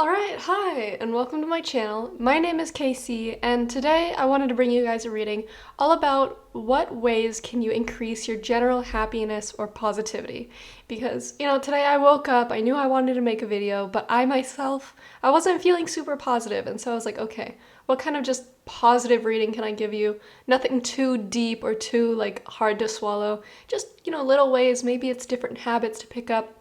Alright, hi, and welcome to my channel. My name is Casey, and today I wanted to bring you guys a reading all about what ways can you increase your general happiness or positivity. Because, today I woke up, I knew I wanted to make a video, but I wasn't feeling super positive, and so I was like, okay, what kind of just positive reading can I give you? Nothing too deep or too, hard to swallow. Just, little ways, maybe it's different habits to pick up.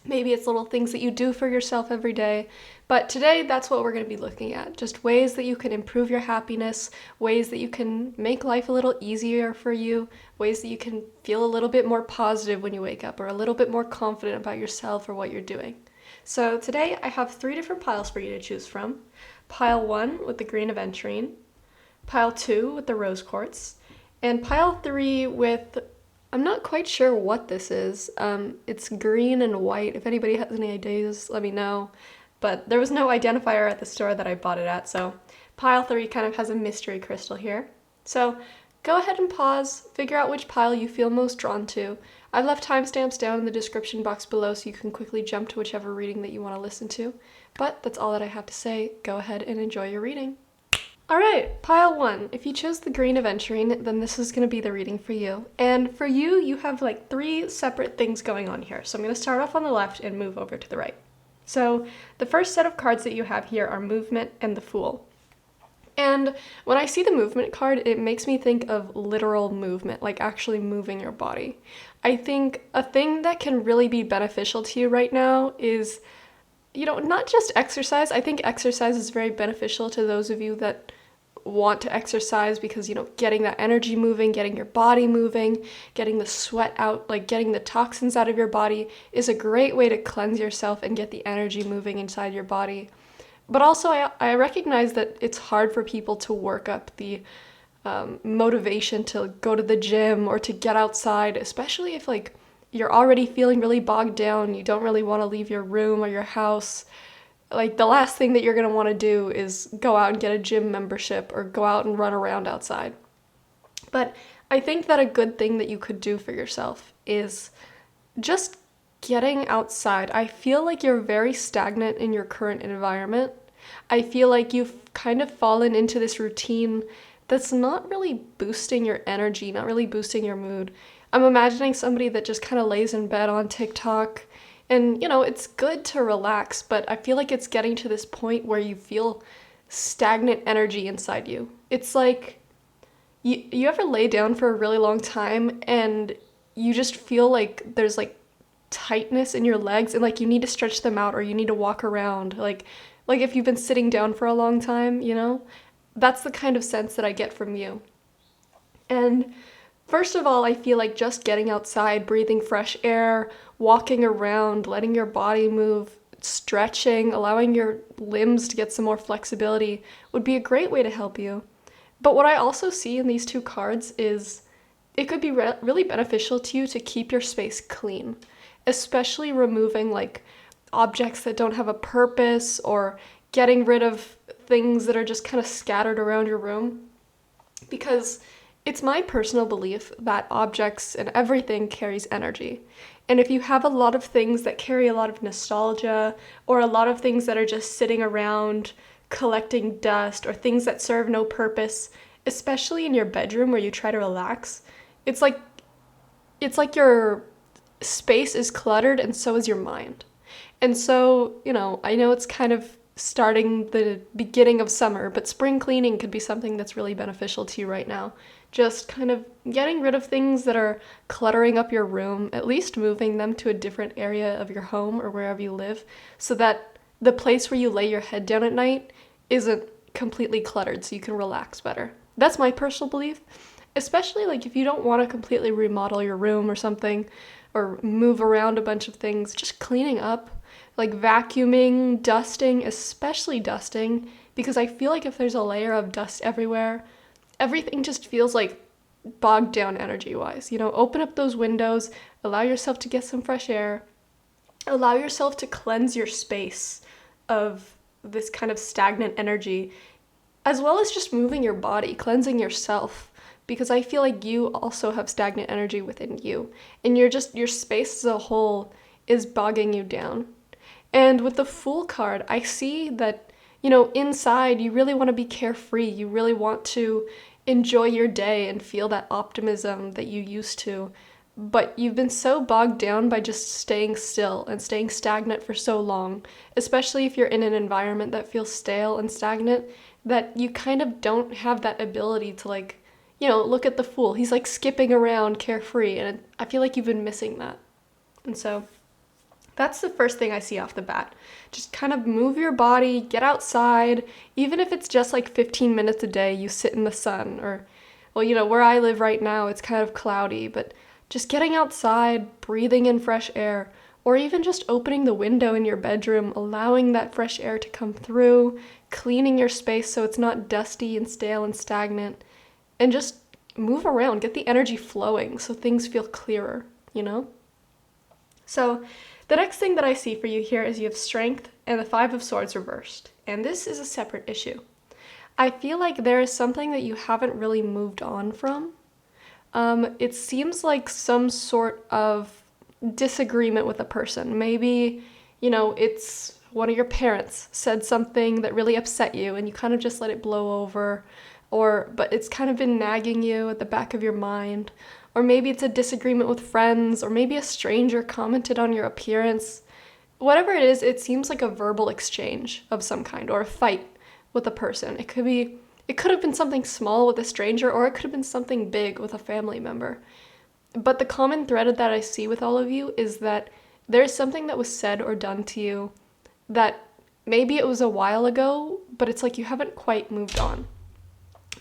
Maybe it's little things that you do for yourself every day. But today, that's what we're going to be looking at. Just ways that you can improve your happiness, ways that you can make life a little easier for you, ways that you can feel a little bit more positive when you wake up or a little bit more confident about yourself or what you're doing. So today, I have 3 different piles for you to choose from. Pile 1 with the green aventurine, pile 2 with the rose quartz, and pile 3 with, I'm not quite sure what this is. It's green and white. If anybody has any ideas, let me know. But there was no identifier at the store that I bought it at, so pile 3 kind of has a mystery crystal here. So go ahead and pause, figure out which pile you feel most drawn to. I've left timestamps down in the description box below so you can quickly jump to whichever reading that you want to listen to. But that's all that I have to say. Go ahead and enjoy your reading. Alright, pile 1. If you chose the green aventurine, then this is going to be the reading for you. And for you, you have 3 separate things going on here. So I'm going to start off on the left and move over to the right. So the first set of cards that you have here are movement and the Fool. And when I see the movement card, it makes me think of literal movement, like actually moving your body. I think a thing that can really be beneficial to you right now is, not just exercise. I think exercise is very beneficial to those of you that want to exercise because, getting that energy moving, getting your body moving, getting the sweat out, getting the toxins out of your body is a great way to cleanse yourself and get the energy moving inside your body. But also, I recognize that it's hard for people to work up the motivation to go to the gym or to get outside, especially if, you're already feeling really bogged down, you don't really want to leave your room or your house. The last thing that you're going to want to do is go out and get a gym membership or go out and run around outside. But I think that a good thing that you could do for yourself is just getting outside. I feel like you're very stagnant in your current environment. I feel like you've kind of fallen into this routine that's not really boosting your energy, not really boosting your mood. I'm imagining somebody that just kind of lays in bed on TikTok. And, it's good to relax, but I feel like it's getting to this point where you feel stagnant energy inside you. It's like, you ever lay down for a really long time and you just feel like there's tightness in your legs and you need to stretch them out or you need to walk around. Like if you've been sitting down for a long time, that's the kind of sense that I get from you. And first of all, I feel like just getting outside, breathing fresh air, walking around, letting your body move, stretching, allowing your limbs to get some more flexibility would be a great way to help you. But what I also see in these 2 cards is it could be really beneficial to you to keep your space clean, especially removing objects that don't have a purpose or getting rid of things that are just kind of scattered around your room. Because it's my personal belief that objects and everything carries energy. And if you have a lot of things that carry a lot of nostalgia, or a lot of things that are just sitting around collecting dust, or things that serve no purpose, especially in your bedroom where you try to relax, it's like your space is cluttered and so is your mind. And so, I know it's kind of starting the beginning of summer, but spring cleaning could be something that's really beneficial to you right now. Just kind of getting rid of things that are cluttering up your room, at least moving them to a different area of your home or wherever you live, so that the place where you lay your head down at night isn't completely cluttered so you can relax better. That's my personal belief, especially if you don't want to completely remodel your room or something, or move around a bunch of things, just cleaning up, vacuuming, dusting, especially dusting, because I feel like if there's a layer of dust everywhere, everything just feels bogged down energy-wise. Open up those windows, allow yourself to get some fresh air, allow yourself to cleanse your space of this kind of stagnant energy, as well as just moving your body, cleansing yourself, because I feel like you also have stagnant energy within you, and your space as a whole is bogging you down. And with the Fool card, I see that, inside you really want to be carefree. You really want to enjoy your day and feel that optimism that you used to. But you've been so bogged down by just staying still and staying stagnant for so long, especially if you're in an environment that feels stale and stagnant, that you kind of don't have that ability to, like, look at the Fool. He's like skipping around carefree, and I feel like you've been missing that. And so that's the first thing I see off the bat. Just kind of move your body, get outside, even if it's just like 15 minutes a day, you sit in the sun, or, well, where I live right now, it's kind of cloudy, but just getting outside, breathing in fresh air, or even just opening the window in your bedroom, allowing that fresh air to come through, cleaning your space so it's not dusty and stale and stagnant, and just move around, get the energy flowing so things feel clearer. So the next thing that I see for you here is you have Strength and the Five of Swords reversed, and this is a separate issue. I feel like there is something that you haven't really moved on from. It seems like some sort of disagreement with a person. Maybe, it's one of your parents said something that really upset you and you kind of just let it blow over, but it's kind of been nagging you at the back of your mind. Or maybe it's a disagreement with friends, or maybe a stranger commented on your appearance. Whatever it is, it seems like a verbal exchange of some kind, or a fight with a person. It could have been something small with a stranger, or it could have been something big with a family member. But the common thread that I see with all of you is that there's something that was said or done to you that maybe it was a while ago, but it's like you haven't quite moved on.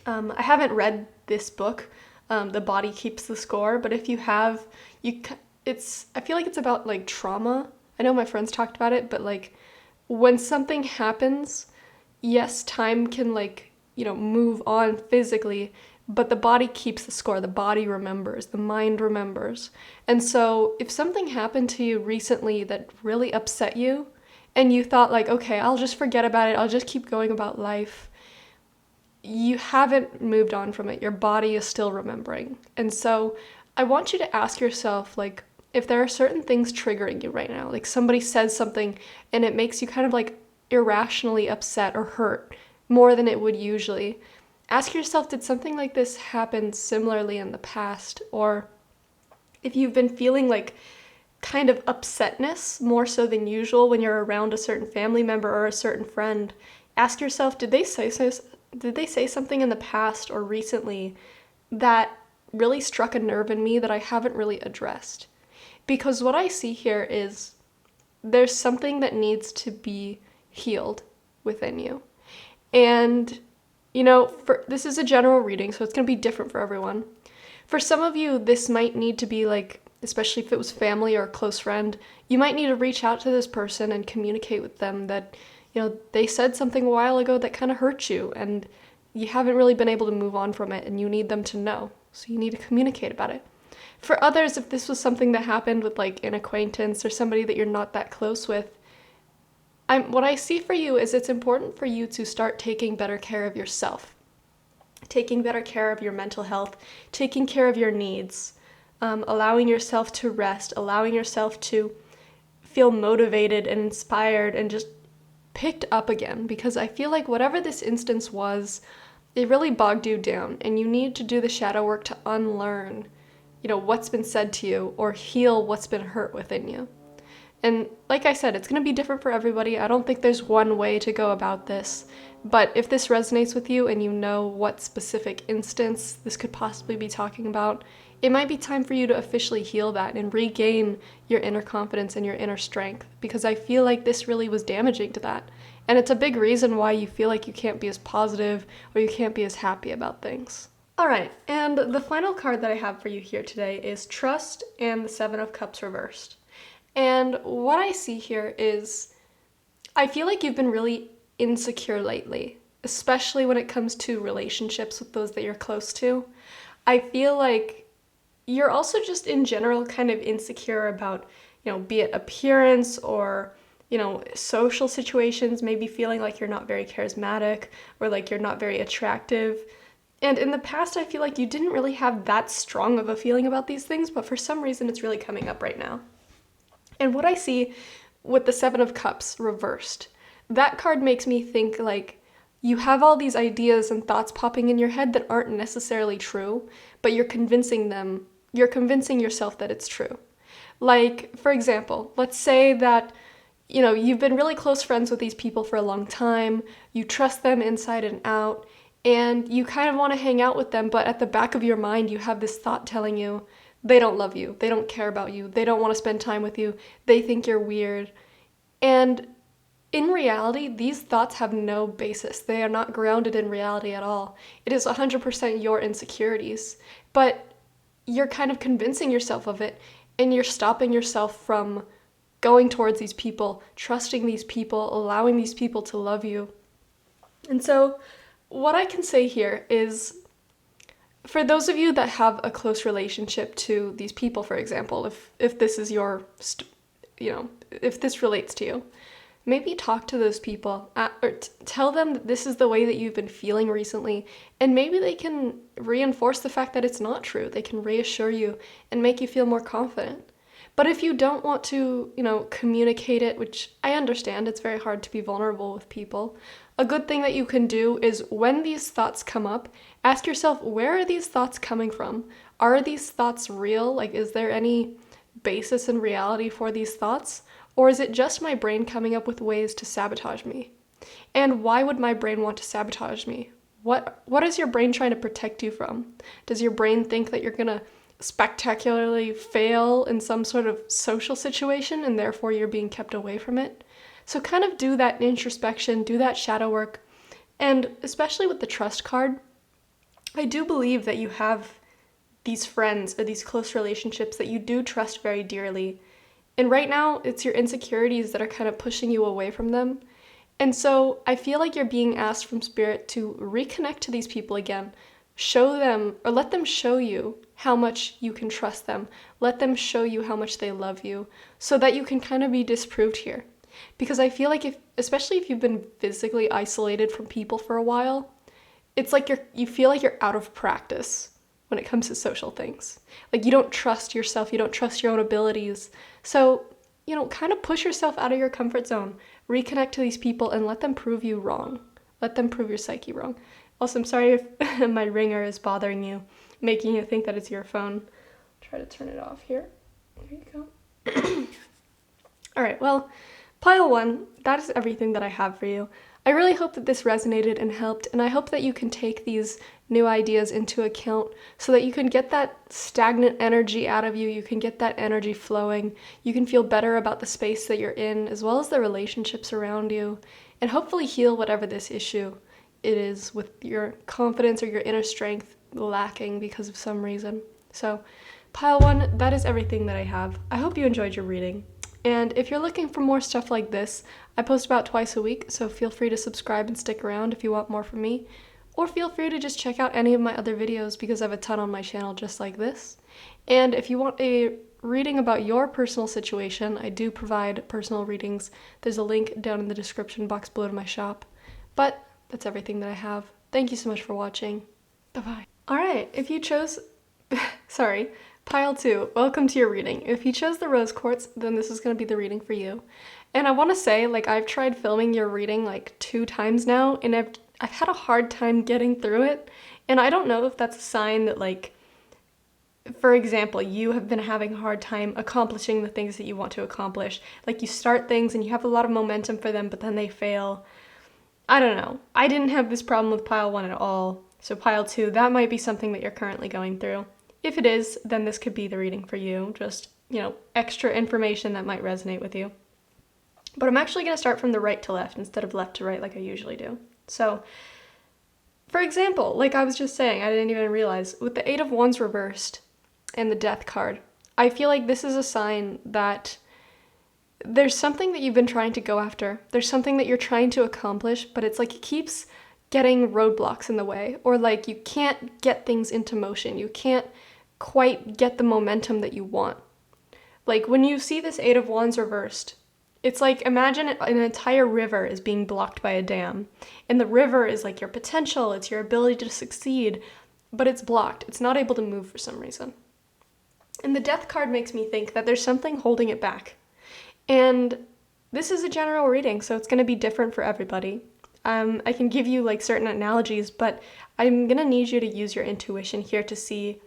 I haven't read this book, The Body Keeps the Score, but if you have, I feel like it's about like trauma. I know my friends talked about it, but like when something happens, yes, time can move on physically, but the body keeps the score. The body remembers, the mind remembers. And so if something happened to you recently that really upset you, and you thought like, okay, I'll just forget about it, I'll just keep going about life, you haven't moved on from it. Your body is still remembering. And so I want you to ask yourself, like, if there are certain things triggering you right now, like somebody says something and it makes you kind of like irrationally upset or hurt more than it would usually, ask yourself, did something like this happen similarly in the past? Or if you've been feeling like kind of upsetness more so than usual when you're around a certain family member or a certain friend, ask yourself, did they say something in the past or recently that really struck a nerve in me that I haven't really addressed? Because what I see here is there's something that needs to be healed within you. And, this is a general reading, so it's going to be different for everyone. For some of you, this might need to be like, especially if it was family or a close friend, you might need to reach out to this person and communicate with them that, they said something a while ago that kind of hurt you and you haven't really been able to move on from it and you need them to know. So you need to communicate about it. For others, if this was something that happened with like an acquaintance or somebody that you're not that close with, what I see for you is it's important for you to start taking better care of yourself, taking better care of your mental health, taking care of your needs, allowing yourself to rest, allowing yourself to feel motivated and inspired and just picked up again. Because I feel like whatever this instance was, it really bogged you down and you need to do the shadow work to unlearn, what's been said to you or heal what's been hurt within you. And like I said, it's going to be different for everybody. I don't think there's one way to go about this. But if this resonates with you and you know what specific instance this could possibly be talking about, it might be time for you to officially heal that and regain your inner confidence and your inner strength. Because I feel like this really was damaging to that. And it's a big reason why you feel like you can't be as positive or you can't be as happy about things. All right, and the final card that I have for you here today is Trust and the Seven of Cups reversed. And what I see here is I feel like you've been really insecure lately, especially when it comes to relationships with those that you're close to. I feel like you're also just in general kind of insecure about, be it appearance or, social situations, maybe feeling like you're not very charismatic or like you're not very attractive. And in the past, I feel like you didn't really have that strong of a feeling about these things, but for some reason it's really coming up right now. And what I see with the Seven of Cups reversed. That card makes me think like you have all these ideas and thoughts popping in your head that aren't necessarily true, but you're convincing yourself that it's true. Like, for example, let's say that you've been really close friends with these people for a long time, you trust them inside and out, and you kind of want to hang out with them, but at the back of your mind, you have this thought telling you, they don't love you, they don't care about you, they don't want to spend time with you, they think you're weird. And in reality, these thoughts have no basis. They are not grounded in reality at all. It is 100% your insecurities, but you're kind of convincing yourself of it, and you're stopping yourself from going towards these people, trusting these people, allowing these people to love you. And so what I can say here is, for those of you that have a close relationship to these people, for example, if this is if this relates to you, maybe talk to those people or tell them that this is the way that you've been feeling recently, and maybe they can reinforce the fact that it's not true. They can reassure you and make you feel more confident. But if you don't want to, communicate it, which I understand, it's very hard to be vulnerable with people, a good thing that you can do is when these thoughts come up, ask yourself, where are these thoughts coming from? Are these thoughts real? Like, is there any basis in reality for these thoughts? Or is it just my brain coming up with ways to sabotage me? And why would my brain want to sabotage me? What is your brain trying to protect you from? Does your brain think that you're gonna spectacularly fail in some sort of social situation and therefore you're being kept away from it? So kind of do that introspection, do that shadow work. And especially with the trust card, I do believe that you have these friends or these close relationships that you do trust very dearly. And right now, it's your insecurities that are kind of pushing you away from them. And so I feel like you're being asked from Spirit to reconnect to these people again. Show them, or let them show you how much you can trust them. Let them show you how much they love you, so that you can kind of be disproved here. Because I feel like especially if you've been physically isolated from people for a while, it's like you feel like you're out of practice when it comes to social things. Like, you don't trust yourself, you don't trust your own abilities. So, kind of push yourself out of your comfort zone, reconnect to these people, and let them prove you wrong. Let them prove your psyche wrong. Also, I'm sorry if my ringer is bothering you, making you think that it's your phone. Try to turn it off here. There you go. All right, well, pile 1, that is everything that I have for you. I really hope that this resonated and helped, and I hope that you can take these new ideas into account so that you can get that stagnant energy out of you, you can get that energy flowing, you can feel better about the space that you're in, as well as the relationships around you, and hopefully heal whatever this issue it is with your confidence or your inner strength lacking because of some reason. So, pile 1, that is everything that I have. I hope you enjoyed your reading. And if you're looking for more stuff like this, I post about twice a week, so feel free to subscribe and stick around if you want more from me. Or feel free to just check out any of my other videos because I have a ton on my channel just like this. And if you want a reading about your personal situation, I do provide personal readings. There's a link down in the description box below to my shop. But that's everything that I have. Thank you so much for watching. Bye-bye. Alright, if you chose... Sorry. Pile 2, welcome to your reading. If you chose the rose quartz, then this is going to be the reading for you. And I want to say, I've tried filming your reading 2 times now, and I've had a hard time getting through it. And I don't know if that's a sign that, for example, you have been having a hard time accomplishing the things that you want to accomplish. You start things and you have a lot of momentum for them, but then they fail. I don't know. I didn't have this problem with pile 1 at all. So pile 2, that might be something that you're currently going through. If it is, then this could be the reading for you. Just, extra information that might resonate with you. But I'm actually going to start from the right to left instead of left to right like I usually do. So, for example, like I was just saying, I didn't even realize, with the 8 of Wands reversed and the Death card, I feel like this is a sign that there's something that you've been trying to go after. There's something that you're trying to accomplish, but it's it keeps getting roadblocks in the way. Or you can't get things into motion. You can't quite get the momentum that you want. When you see this 8 of Wands reversed, it's imagine an entire river is being blocked by a dam, and the river is your potential, it's your ability to succeed, but it's blocked. It's not able to move for some reason. And the Death card makes me think that there's something holding it back. And this is a general reading, so it's going to be different for everybody. I can give you like certain analogies, but I'm going to need you to use your intuition here to see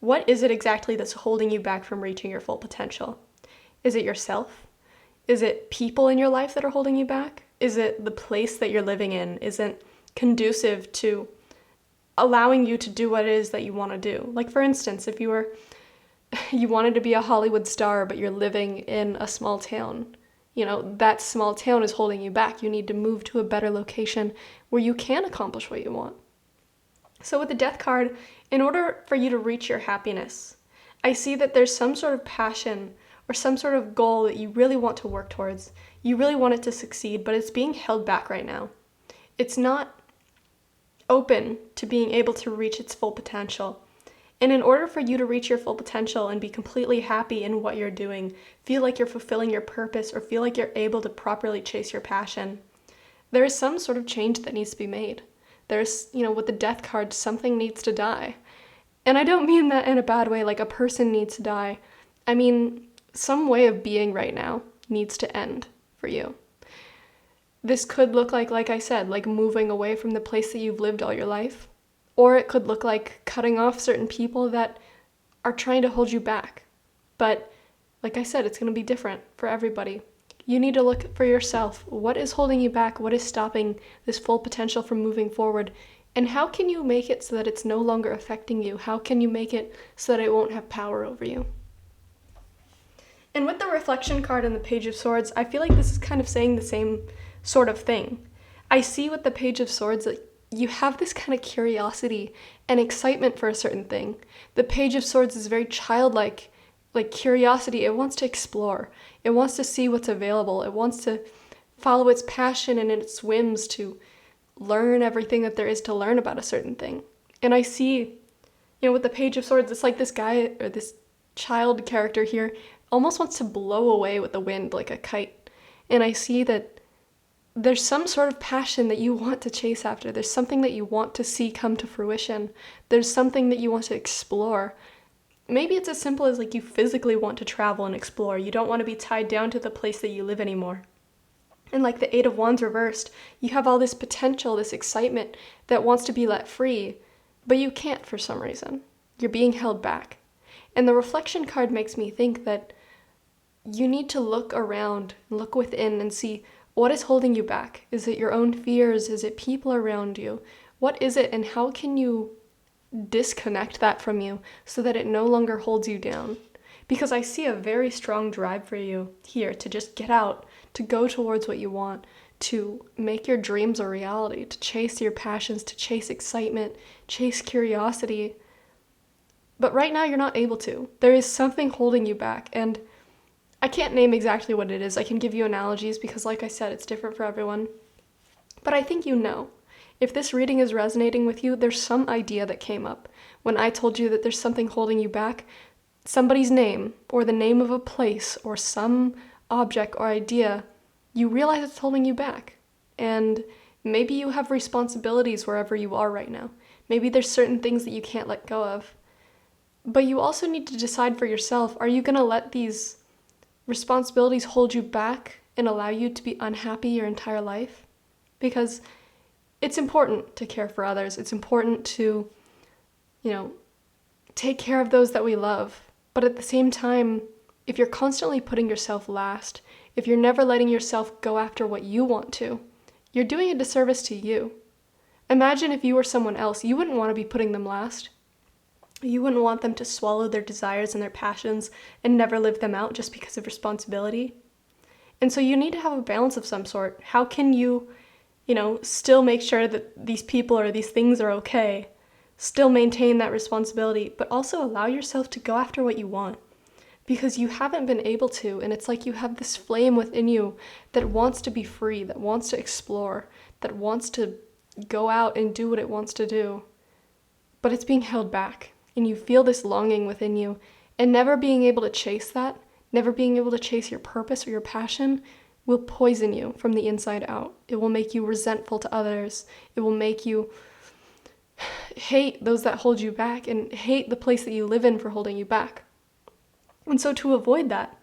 what is it exactly that's holding you back from reaching your full potential. Is it yourself? Is it people in your life that are holding you back? Is it the place that you're living in isn't conducive to allowing you to do what it is that you want to do? Like, for instance, if you wanted to be a Hollywood star, but you're living in a small town, that small town is holding you back. You need to move to a better location where you can accomplish what you want. So with the Death card, in order for you to reach your happiness, I see that there's some sort of passion or some sort of goal that you really want to work towards. You really want it to succeed, but it's being held back right now. It's not open to being able to reach its full potential. And in order for you to reach your full potential and be completely happy in what you're doing, feel like you're fulfilling your purpose, or feel like you're able to properly chase your passion, there is some sort of change that needs to be made. There's, with the Death card, something needs to die. And I don't mean that in a bad way, like a person needs to die. I mean, some way of being right now needs to end for you. This could look like I said, like moving away from the place that you've lived all your life. Or it could look like cutting off certain people that are trying to hold you back. But like I said, it's going to be different for everybody. You need to look for yourself. What is holding you back? What is stopping this full potential from moving forward? And how can you make it so that it's no longer affecting you? How can you make it so that it won't have power over you? And with the Reflection card and the Page of Swords, I feel like this is kind of saying the same sort of thing. I see with the Page of Swords that you have this kind of curiosity and excitement for a certain thing. The Page of Swords is very childlike, like curiosity. It wants to explore. It wants to see what's available. It wants to follow its passion and its whims to learn everything that there is to learn about a certain thing. And I see, with the Page of Swords, it's like this guy or this child character here almost wants to blow away with the wind like a kite. And I see that there's some sort of passion that you want to chase after. There's something that you want to see come to fruition. There's something that you want to explore. Maybe it's as simple as like you physically want to travel and explore. You don't want to be tied down to the place that you live anymore. And like the Eight of Wands reversed, you have all this potential, this excitement that wants to be let free, but you can't for some reason. You're being held back. And the Reflection card makes me think that you need to look around, look within and see what is holding you back. Is it your own fears? Is it people around you? What is it, and how can you disconnect that from you so that it no longer holds you down? Because I see a very strong drive for you here to just get out, to go towards what you want, to make your dreams a reality, to chase your passions, to chase excitement, chase curiosity. But right now you're not able to. There is something holding you back, and I can't name exactly what it is. I can give you analogies because, like I said, it's different for everyone. But I think if this reading is resonating with you, there's some idea that came up. When I told you that there's something holding you back, somebody's name or the name of a place or some object or idea, you realize it's holding you back. And maybe you have responsibilities wherever you are right now. Maybe there's certain things that you can't let go of. But you also need to decide for yourself, are you going to let these responsibilities hold you back and allow you to be unhappy your entire life? Because it's important to care for others. It's important to, take care of those that we love. But at the same time, if you're constantly putting yourself last, if you're never letting yourself go after what you want to, you're doing a disservice to you. Imagine if you were someone else, you wouldn't want to be putting them last. You wouldn't want them to swallow their desires and their passions and never live them out just because of responsibility. And so you need to have a balance of some sort. How can you, still make sure that these people or these things are okay, still maintain that responsibility, but also allow yourself to go after what you want? Because you haven't been able to, and it's like you have this flame within you that wants to be free, that wants to explore, that wants to go out and do what it wants to do. But it's being held back, and you feel this longing within you, and never being able to chase that, never being able to chase your purpose or your passion will poison you from the inside out. It will make you resentful to others. It will make you hate those that hold you back and hate the place that you live in for holding you back. And so to avoid that,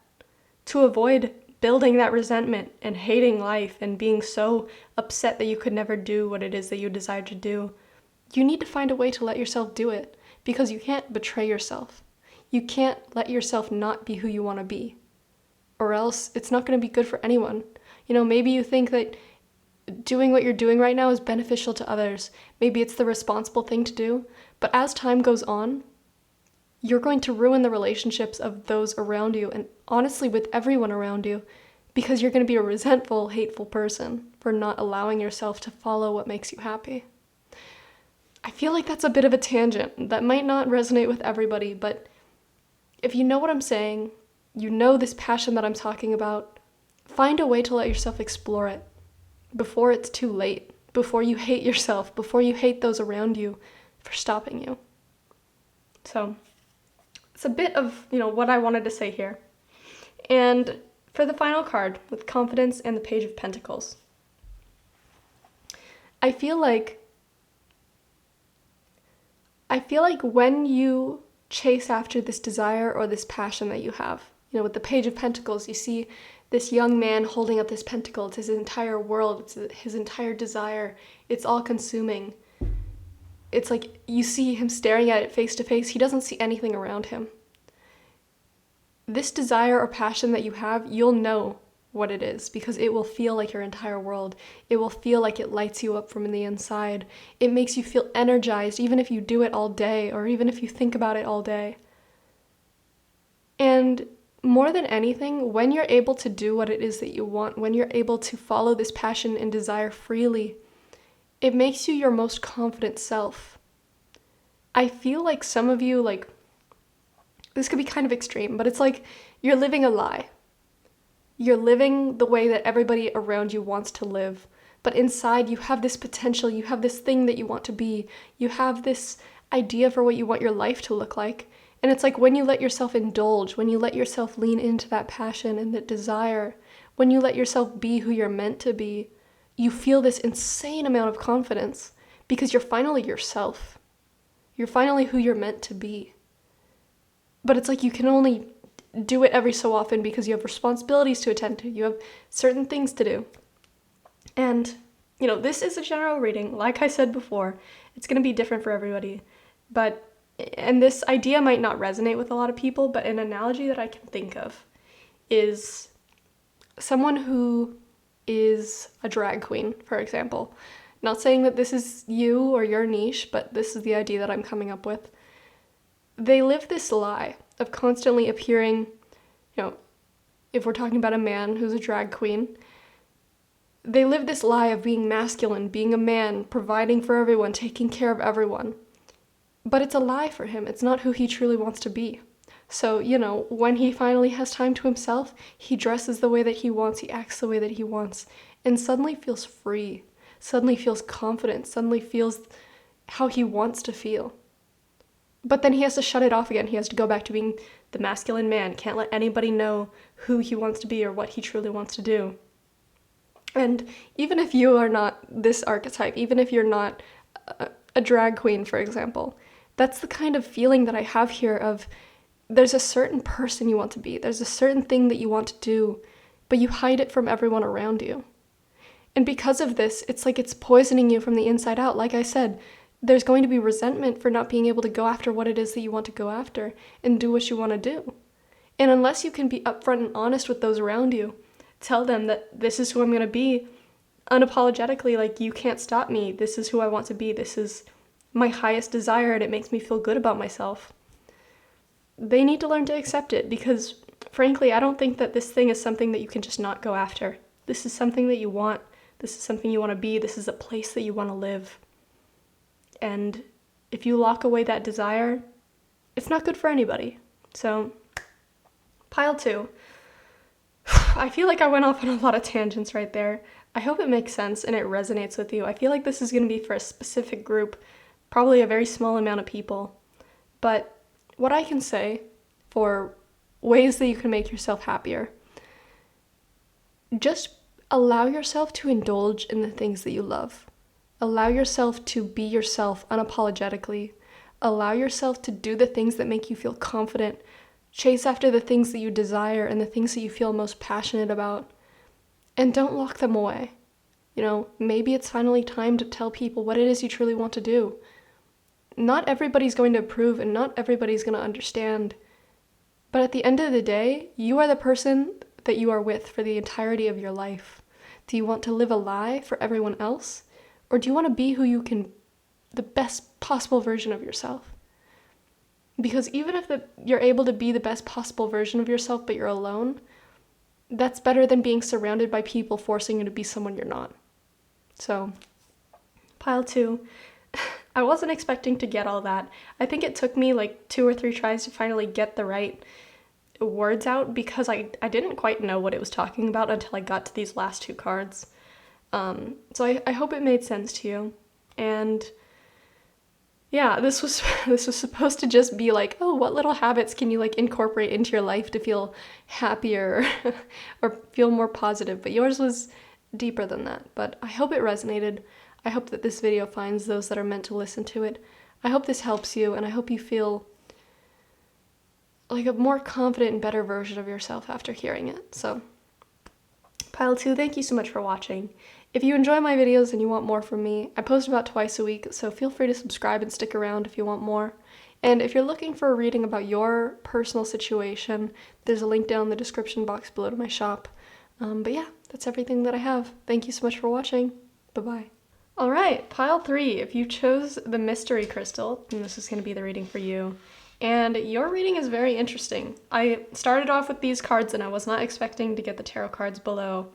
to avoid building that resentment and hating life and being so upset that you could never do what it is that you desire to do, you need to find a way to let yourself do it, because you can't betray yourself. You can't let yourself not be who you want to be, or else it's not going to be good for anyone. Maybe you think that doing what you're doing right now is beneficial to others. Maybe it's the responsible thing to do, but as time goes on, you're going to ruin the relationships of those around you, and honestly with everyone around you, because you're going to be a resentful, hateful person for not allowing yourself to follow what makes you happy. I feel like that's a bit of a tangent that might not resonate with everybody, but if you know what I'm saying, you know this passion that I'm talking about, find a way to let yourself explore it before it's too late, before you hate yourself, before you hate those around you for stopping you. So it's a bit of, what I wanted to say here. And for the final card, with Confidence and the Page of Pentacles, I feel like when you chase after this desire or this passion that you have, with the Page of Pentacles, you see this young man holding up this pentacle. It's his entire world. It's his entire desire. It's all consuming. It's like you see him staring at it face to face. He doesn't see anything around him. This desire or passion that you have, you'll know what it is, because it will feel like your entire world. It will feel like it lights you up from the inside. It makes you feel energized, even if you do it all day, or even if you think about it all day. And more than anything, when you're able to do what it is that you want, when you're able to follow this passion and desire freely, it makes you your most confident self. I feel like some of you, this could be kind of extreme, but it's like you're living a lie. You're living the way that everybody around you wants to live, but inside you have this potential, you have this thing that you want to be, you have this idea for what you want your life to look like. And it's like when you let yourself indulge, when you let yourself lean into that passion and that desire, when you let yourself be who you're meant to be, you feel this insane amount of confidence because you're finally yourself. You're finally who you're meant to be. But it's like you can only do it every so often because you have responsibilities to attend to. You have certain things to do. And, this is a general reading. Like I said before, it's going to be different for everybody. And this idea might not resonate with a lot of people, but an analogy that I can think of is someone who is a drag queen, for example. Not saying that this is you or your niche, but this is the idea that I'm coming up with. They live this lie of constantly appearing, if we're talking about a man who's a drag queen, they live this lie of being masculine, being a man, providing for everyone, taking care of everyone. But it's a lie for him. It's not who he truly wants to be. So, when he finally has time to himself, he dresses the way that he wants, he acts the way that he wants, and suddenly feels free, suddenly feels confident, suddenly feels how he wants to feel. But then he has to shut it off again. He has to go back to being the masculine man, can't let anybody know who he wants to be or what he truly wants to do. And even if you are not this archetype, even if you're not a drag queen, for example, that's the kind of feeling that I have here of there's a certain person you want to be, there's a certain thing that you want to do, but you hide it from everyone around you. And because of this, it's like it's poisoning you from the inside out. Like I said, there's going to be resentment for not being able to go after what it is that you want to go after and do what you want to do. And unless you can be upfront and honest with those around you, tell them that this is who I'm going to be, unapologetically, like, you can't stop me, this is who I want to be, this is my highest desire and it makes me feel good about myself. They need to learn to accept it because, frankly, I don't think that this thing is something that you can just not go after. This is something that you want, this is something you want to be, this is a place that you want to live. And if you lock away that desire, it's not good for anybody. So, pile 2. I feel like I went off on a lot of tangents right there. I hope it makes sense and it resonates with you. I feel like this is going to be for a specific group, probably a very small amount of people. But what I can say for ways that you can make yourself happier, just allow yourself to indulge in the things that you love. Allow yourself to be yourself unapologetically. Allow yourself to do the things that make you feel confident, Chase after the things that you desire and the things that you feel most passionate about, and don't lock them away. Maybe it's finally time to tell people what it is you truly want to do. Not everybody's going to approve and not everybody's going to understand. But at the end of the day, you are the person that you are with for the entirety of your life. Do you want to live a lie for everyone else? Or do you want to be the best possible version of yourself? Because even if you're able to be the best possible version of yourself, but you're alone, that's better than being surrounded by people forcing you to be someone you're not. So, pile 2. I wasn't expecting to get all that. I think it took me like 2 or 3 tries to finally get the right words out because I didn't quite know what it was talking about until I got to these last 2 cards. So I hope it made sense to you. And yeah, this was supposed to just be like, oh, what little habits can you like incorporate into your life to feel happier or feel more positive? But yours was deeper than that. But I hope it resonated. I hope that this video finds those that are meant to listen to it. I hope this helps you, and I hope you feel like a more confident and better version of yourself after hearing it. So, pile 2, thank you so much for watching. If you enjoy my videos and you want more from me, I post about twice a week, so feel free to subscribe and stick around if you want more. And if you're looking for a reading about your personal situation, there's a link down in the description box below to my shop. But yeah, that's everything that I have. Thank you so much for watching. Bye-bye. All right, pile 3. If you chose the mystery crystal, then this is going to be the reading for you. And your reading is very interesting. I started off with these cards and I was not expecting to get the tarot cards below,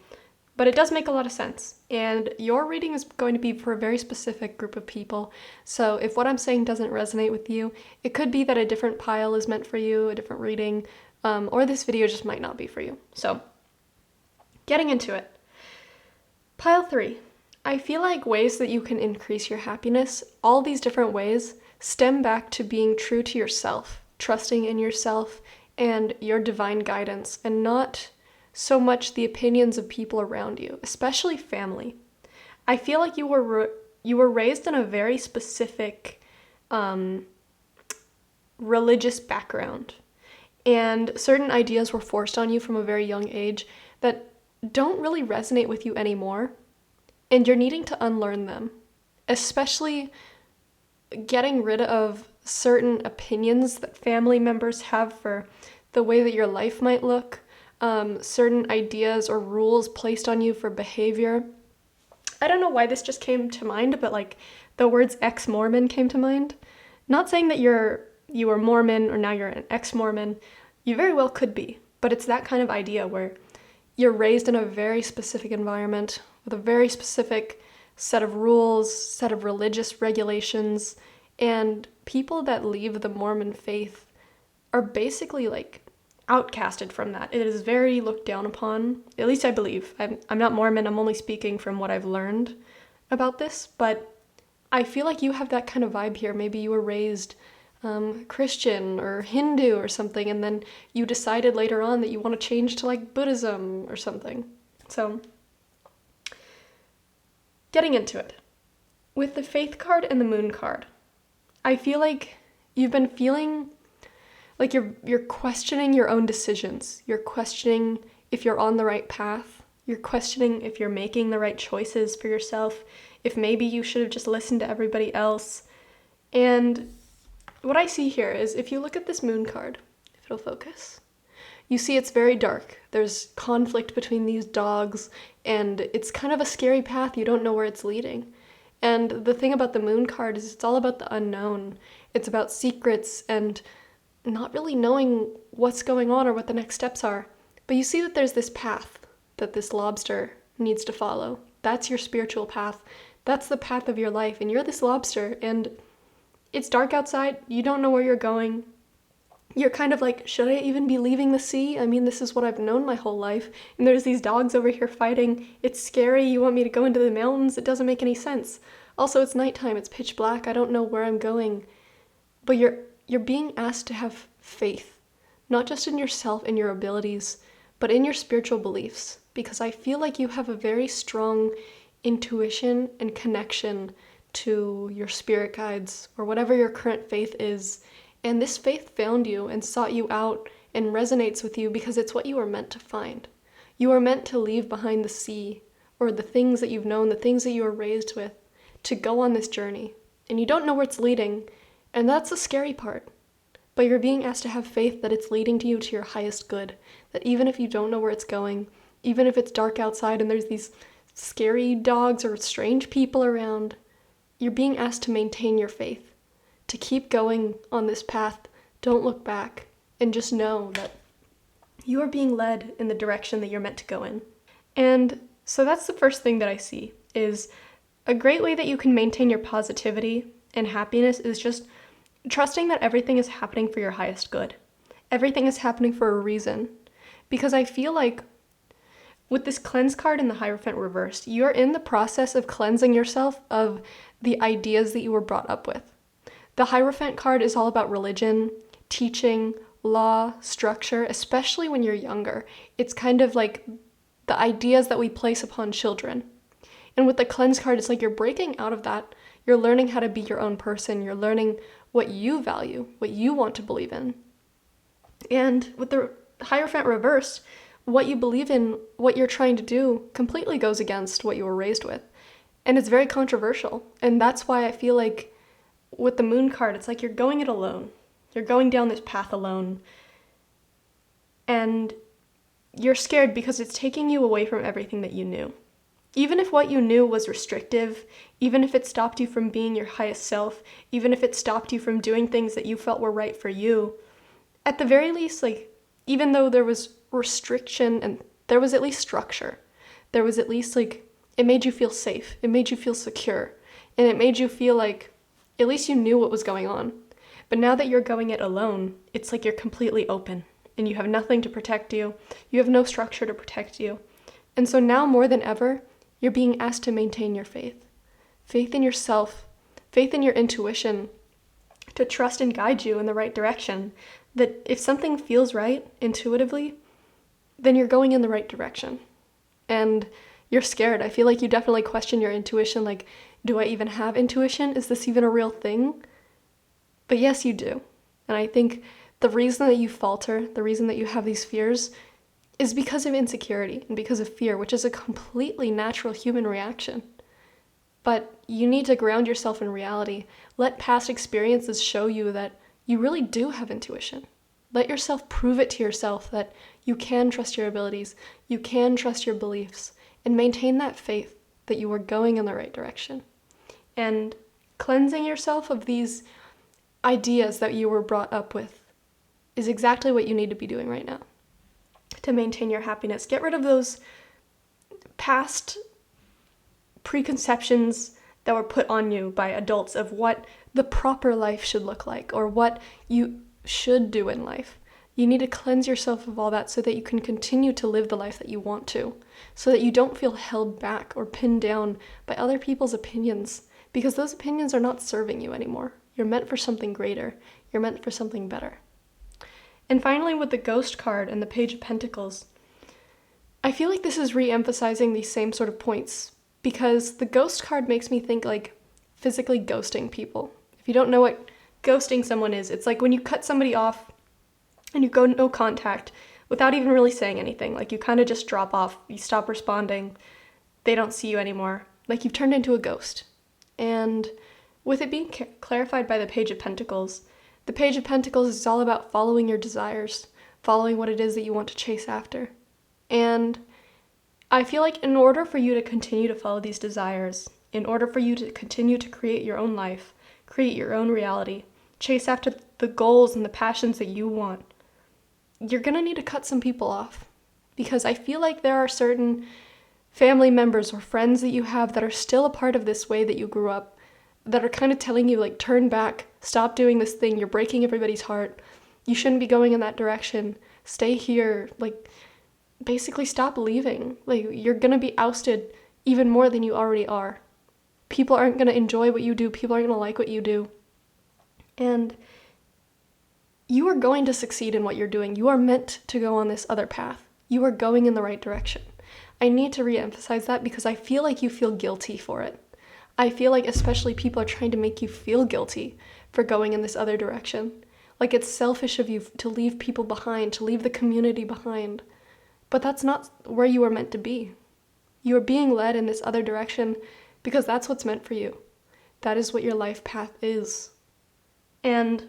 but it does make a lot of sense. And your reading is going to be for a very specific group of people. So if what I'm saying doesn't resonate with you, it could be that a different pile is meant for you, a different reading, or this video just might not be for you. So getting into it. Pile 3. I feel like ways that you can increase your happiness, all these different ways, stem back to being true to yourself, trusting in yourself and your divine guidance, and not so much the opinions of people around you, especially family. I feel like you were raised in a very specific religious background, and certain ideas were forced on you from a very young age that don't really resonate with you anymore. And you're needing to unlearn them, especially getting rid of certain opinions that family members have for the way that your life might look, certain ideas or rules placed on you for behavior. I don't know why this just came to mind, but like the words ex-Mormon came to mind. Not saying that you were Mormon or now you're an ex-Mormon. You very well could be, but it's that kind of idea where you're raised in a very specific environment with a very specific set of rules, set of religious regulations, and people that leave the Mormon faith are basically like outcasted from that. It is very looked down upon, at least I believe. I'm not Mormon, I'm only speaking from what I've learned about this, but I feel like you have that kind of vibe here. Maybe you were raised Christian or Hindu or something, and then you decided later on that you want to change to like Buddhism or something. So, getting into it. With the Faith card and the Moon card, I feel like you've been feeling like you're questioning your own decisions. You're questioning if you're on the right path. You're questioning if you're making the right choices for yourself, if maybe you should have just listened to everybody else. And what I see here is if you look at this Moon card, if it'll focus, you see it's very dark. There's conflict between these dogs, and it's kind of a scary path. You don't know where it's leading. And the thing about the Moon card is it's all about the unknown. It's about secrets and not really knowing what's going on or what the next steps are. But you see that there's this path that this lobster needs to follow. That's your spiritual path. That's the path of your life. And you're this lobster, and it's dark outside. You don't know where you're going. You're kind of like, should I even be leaving the sea? I mean, this is what I've known my whole life. And there's these dogs over here fighting. It's scary. You want me to go into the mountains? It doesn't make any sense. Also, it's nighttime. It's pitch black. I don't know where I'm going. But you're being asked to have faith, not just in yourself and your abilities, but in your spiritual beliefs. Because I feel like you have a very strong intuition and connection to your spirit guides or whatever your current faith is. And this faith found you and sought you out and resonates with you because it's what you were meant to find. You are meant to leave behind the sea, or the things that you've known, the things that you were raised with, to go on this journey. And you don't know where it's leading, and that's the scary part. But you're being asked to have faith that it's leading you to your highest good, that even if you don't know where it's going, even if it's dark outside and there's these scary dogs or strange people around, you're being asked to maintain your faith, to keep going on this path. Don't look back, and just know that you are being led in the direction that you're meant to go in. And so that's the first thing that I see, is a great way that you can maintain your positivity and happiness is just trusting that everything is happening for your highest good. Everything is happening for a reason. Because I feel like with this cleanse card and the Hierophant reversed, you're in the process of cleansing yourself of the ideas that you were brought up with. The Hierophant card is all about religion, teaching, law, structure, especially when you're younger. It's kind of like the ideas that we place upon children. And with the cleanse card, it's like you're breaking out of that. You're learning how to be your own person. You're learning what you value, what you want to believe in. And with the Hierophant reversed, what you believe in, what you're trying to do, completely goes against what you were raised with. And it's very controversial. And that's why I feel like with the Moon card, it's like you're going it alone. You're going down this path alone. And you're scared because it's taking you away from everything that you knew. Even if what you knew was restrictive, even if it stopped you from being your highest self, even if it stopped you from doing things that you felt were right for you, at the very least, like, even though there was restriction and there was at least structure, there was at least, like, it made you feel safe, it made you feel secure, and it made you feel like at least you knew what was going on. But now that you're going it alone, it's like you're completely open, and you have nothing to protect you, you have no structure to protect you. And so now more than ever, you're being asked to maintain your faith. Faith in yourself, faith in your intuition, to trust and guide you in the right direction. That if something feels right intuitively, then you're going in the right direction. And you're scared. I feel like you definitely question your intuition, like, do I even have intuition? Is this even a real thing? But yes, you do. And I think the reason that you falter, the reason that you have these fears, is because of insecurity and because of fear, which is a completely natural human reaction. But you need to ground yourself in reality. Let past experiences show you that you really do have intuition. Let yourself prove it to yourself that you can trust your abilities, you can trust your beliefs, and maintain that faith that you are going in the right direction. And cleansing yourself of these ideas that you were brought up with is exactly what you need to be doing right now to maintain your happiness. Get rid of those past preconceptions that were put on you by adults of what the proper life should look like or what you should do in life. You need to cleanse yourself of all that so that you can continue to live the life that you want to, so that you don't feel held back or pinned down by other people's opinions, because those opinions are not serving you anymore. You're meant for something greater. You're meant for something better. And finally, with the Ghost card and the Page of Pentacles, I feel like this is re-emphasizing these same sort of points, because the Ghost card makes me think like physically ghosting people. If you don't know what ghosting someone is, it's like when you cut somebody off and you go no contact without even really saying anything. Like you kind of just drop off, you stop responding, they don't see you anymore. Like you've turned into a ghost. And with it being clarified by the Page of Pentacles, the Page of Pentacles is all about following your desires, following what it is that you want to chase after. And I feel like in order for you to continue to follow these desires, in order for you to continue to create your own life, create your own reality, chase after the goals and the passions that you want, you're going to need to cut some people off. Because I feel like there are certain family members or friends that you have that are still a part of this way that you grew up, that are kind of telling you, like, turn back, stop doing this thing, you're breaking everybody's heart, you shouldn't be going in that direction, stay here, like, basically stop leaving. Like, you're gonna be ousted even more than you already are. People aren't gonna enjoy what you do, people aren't gonna like what you do. And you are going to succeed in what you're doing. You are meant to go on this other path. You are going in the right direction. I need to re-emphasize that because I feel like you feel guilty for it. I feel like especially people are trying to make you feel guilty for going in this other direction. Like it's selfish of you to leave people behind, to leave the community behind. But that's not where you are meant to be. You are being led in this other direction because that's what's meant for you. That is what your life path is. And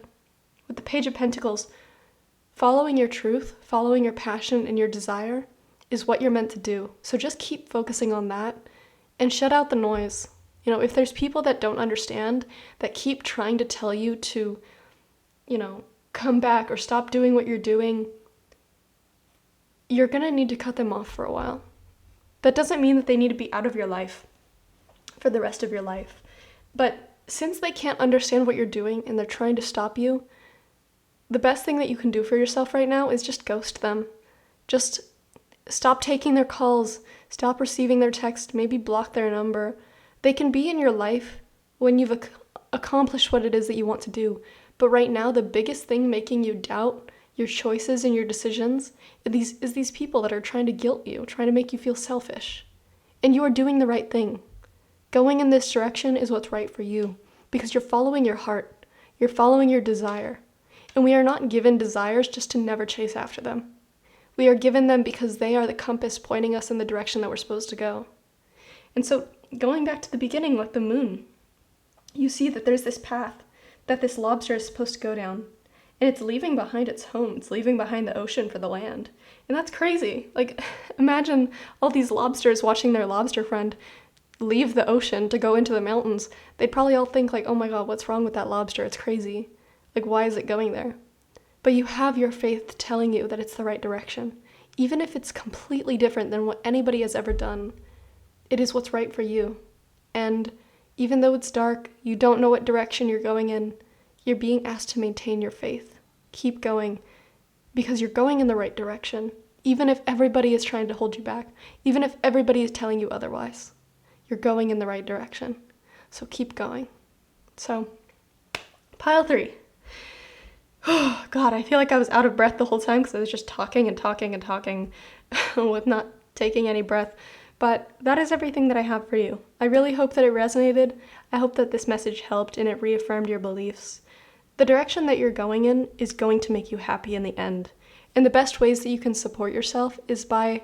with the Page of Pentacles, following your truth, following your passion and your desire is what you're meant to do. So just keep focusing on that and shut out the noise. You know, if there's people that don't understand, that keep trying to tell you to, come back or stop doing what you're doing, you're gonna need to cut them off for a while. That doesn't mean that they need to be out of your life for the rest of your life. But since they can't understand what you're doing and they're trying to stop you, the best thing that you can do for yourself right now is just ghost them. Just stop taking their calls, stop receiving their text, maybe block their number. They can be in your life when you've accomplished what it is that you want to do. But right now, the biggest thing making you doubt your choices and your decisions is these people that are trying to guilt you, trying to make you feel selfish. And you are doing the right thing. Going in this direction is what's right for you because you're following your heart. You're following your desire. And we are not given desires just to never chase after them. We are given them because they are the compass pointing us in the direction that we're supposed to go. And so going back to the beginning with the moon, you see that there's this path that this lobster is supposed to go down. And it's leaving behind its home. It's leaving behind the ocean for the land. And that's crazy. Like, imagine all these lobsters watching their lobster friend leave the ocean to go into the mountains. They'd probably all think like, oh my God, what's wrong with that lobster? It's crazy. Like, why is it going there? But you have your faith telling you that it's the right direction. Even if it's completely different than what anybody has ever done, it is what's right for you. And even though it's dark, you don't know what direction you're going in, you're being asked to maintain your faith. Keep going, because you're going in the right direction, even if everybody is trying to hold you back, even if everybody is telling you otherwise. You're going in the right direction. So keep going. So, pile 3. Oh, God, I feel like I was out of breath the whole time because I was just talking and talking and talking with not taking any breath. But that is everything that I have for you. I really hope that it resonated. I hope that this message helped and it reaffirmed your beliefs. The direction that you're going in is going to make you happy in the end. And the best ways that you can support yourself is by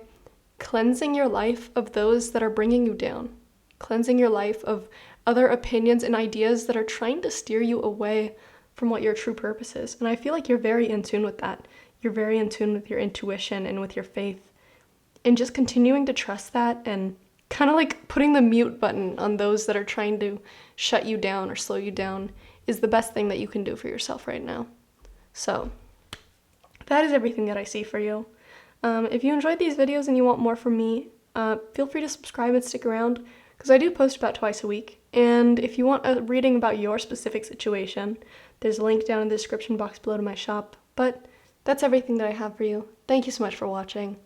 cleansing your life of those that are bringing you down. Cleansing your life of other opinions and ideas that are trying to steer you away from what your true purpose is. And I feel like you're very in tune with that. You're very in tune with your intuition and with your faith. And just continuing to trust that and kind of like putting the mute button on those that are trying to shut you down or slow you down is the best thing that you can do for yourself right now. So that is everything that I see for you. If you enjoyed these videos and you want more from me, feel free to subscribe and stick around because I do post about twice a week. And if you want a reading about your specific situation, there's a link down in the description box below to my shop. But that's everything that I have for you. Thank you so much for watching.